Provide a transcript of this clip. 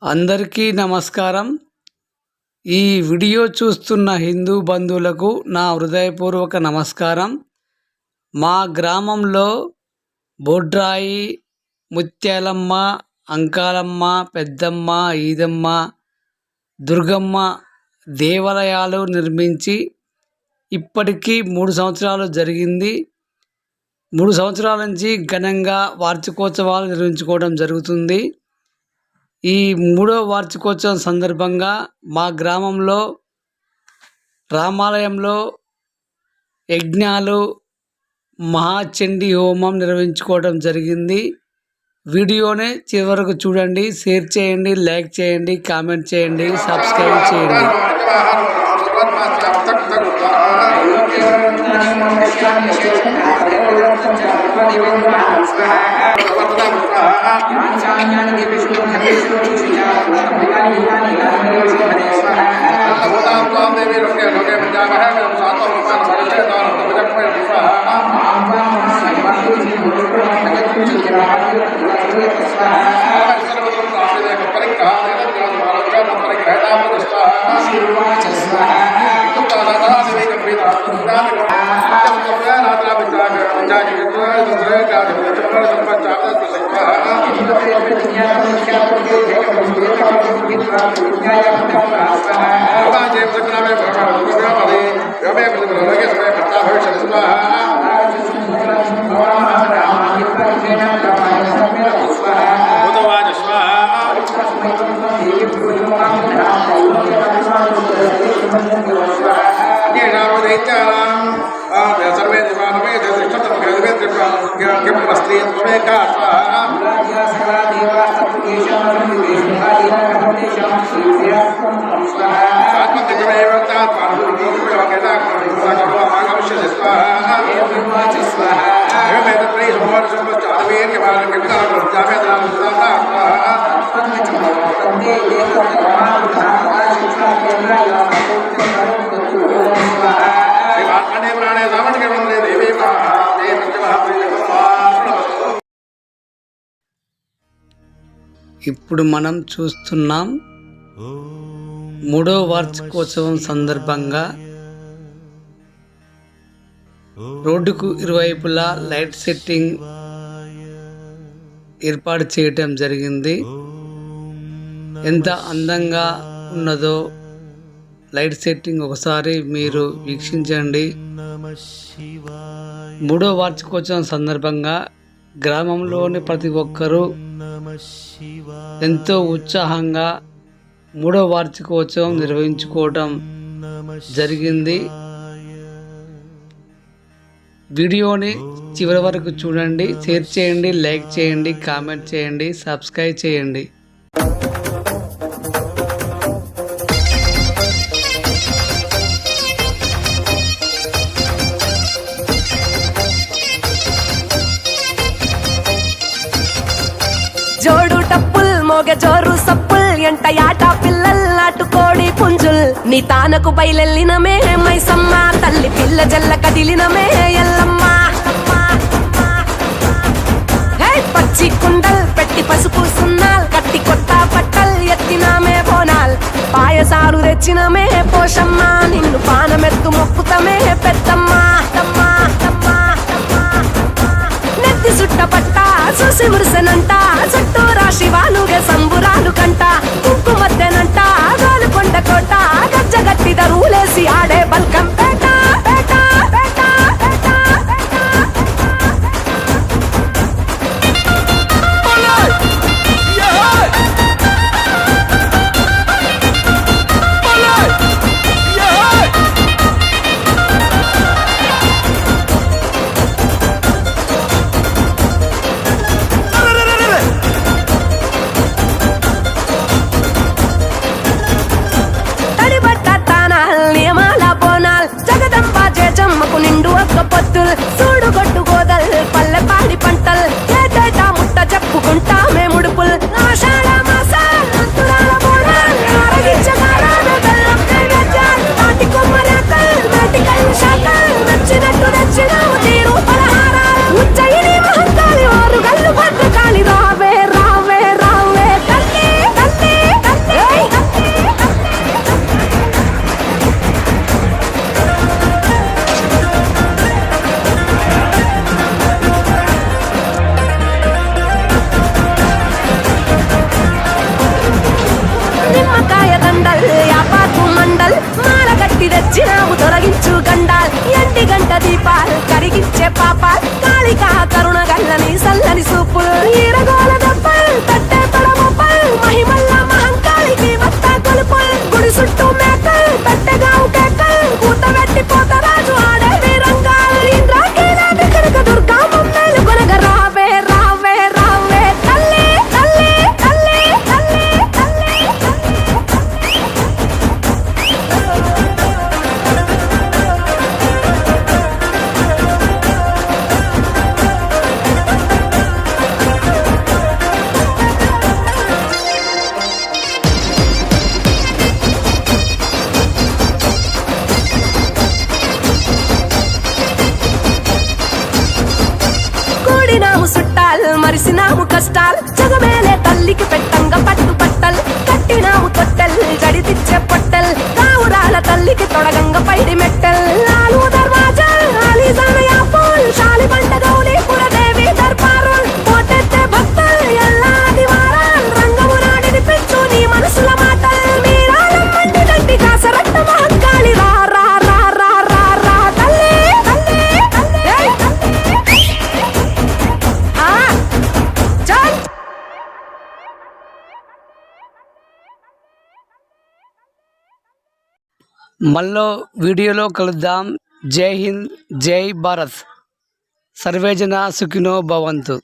అందరికీ నమస్కారం. ఈ వీడియో చూస్తున్న హిందూ బంధువులకు నా హృదయపూర్వక నమస్కారం. మా గ్రామంలో బొడ్రాయి, ముత్యాలమ్మ, అంకాలమ్మ, పెద్దమ్మ, ఈదమ్మ, దుర్గమ్మ దేవాలయాలు నిర్మించి ఇప్పటికీ 3 సంవత్సరాలు జరిగింది. 3 సంవత్సరాల నుంచి ఘనంగా వార్షికోత్సవాలు నిర్వహించుకోవడం జరుగుతుంది. ఈ 3వ వార్షికోత్సవం సందర్భంగా మా గ్రామంలో రామాలయంలో యజ్ఞాలు, మహాచండీ హోమం నిర్వహించుకోవడం జరిగింది. వీడియోని చివరకు చూడండి, షేర్ చేయండి, లైక్ చేయండి, కామెంట్ చేయండి, సబ్స్క్రైబ్ చేయండి. सर्वे देवानवे ఇప్పుడు మనం చూస్తున్నాం 3వ వార్షికోత్సవం సందర్భంగా రోడ్డుకు ఇరువైపులా లైట్ సెట్టింగ్ ఏర్పాటు చేయటం జరిగింది. ఎంత అందంగా ఉన్నదో లైట్ సెట్టింగ్ ఒకసారి మీరు వీక్షించండి. 3వ వార్షికోత్సవం సందర్భంగా గ్రామంలోని ప్రతి ఒక్కరూ ఎంతో ఉత్సాహంగా 3వ వార్షికోత్సవం నిర్వహించుకోవడం జరిగింది. వీడియోని చివరి వరకు చూడండి, షేర్ చేయండి, లైక్ చేయండి, కామెంట్ చేయండి, సబ్స్క్రైబ్ చేయండి. జోడు టప్పుల్ మోగ జోరు సప్పుల్ ఎంట యాట పిల్లల్ నాటుకోడి పుంజుల్ నీ తానకు బయలెల్లినమే మైసమ్మ తల్లి పిల్ల జల్ల కదిలినమే ఎల్లమ్మ. పచ్చి కుండల్ పెట్టి పసుపు సున్నాల్ కట్టి కొత్త బట్టల్ ఎత్తినామే బోనాల్ పాయసాలు తెచ్చినమే పోషమ్మ నిన్ను పానమెత్తు మొక్కుతమే పెద్దమ్మ. నెత్తి సుట్ట పట్ట చూసి మురిసెనంట చుట్టూ రాశి వాలుగే సంబురాలు కంట కుంకుమద్దెనంట గాలుకొండ కోట గజ్జగట్టి దరువులేసి ఆడే బల్కం పేట పేట పేట దీపాలు కరిగించే పాపాలు కాళికా కరుణ గల్లని సల్లని సూపులు ఈరగోల దెబ్బలు తట్టే తొడమొప్పలు మహిమల్ల మహంకాళికి మత్త కొలుపులు గుడి చుట్టూ మేకలు తట్టెగావు కేకలు కూత వెట్టి పోత రాజు ఆడే వీరంగాలు ఇంద్రాకీలాంటి కనక దుర్గా మమ్మేలు కొనగ రావే రావే రావే తల్లి తల్లి తల్లి తల్లి తల్లి కూడినాము చుట్టాలు మరిసినాము కష్టాలు జగమేలే తల్లికి పెట్టంగ పట్టు పట్టలు కట్టినాము తొట్టెల్ జడితిచ్చే పొట్టెల్ కావురాల తల్లికి తొడగంగ పైడి మెట్టెల్ లాలు దర్వాజా ఆలీజానయా పూల్ శాలి బండ గౌలి పురదేవి దర్బారుల్ పోటెత్తే భక్తల్ ఎల్లాది వారాల్ రంగము నాడిని పెంచు నీ మనసుల మాటల్ మీరాలమ్మంటి దండి కాసరట్ట మహంకాళి రా రా రా రా రా రా తల్లి తల్లి తల్లి ఏయ్ తల్లి ఆ చల్ మళ్ళీ వీడియోలో కలుద్దాం. జై హింద్, జై భారత్. సర్వేజన సుఖినో భవంతు.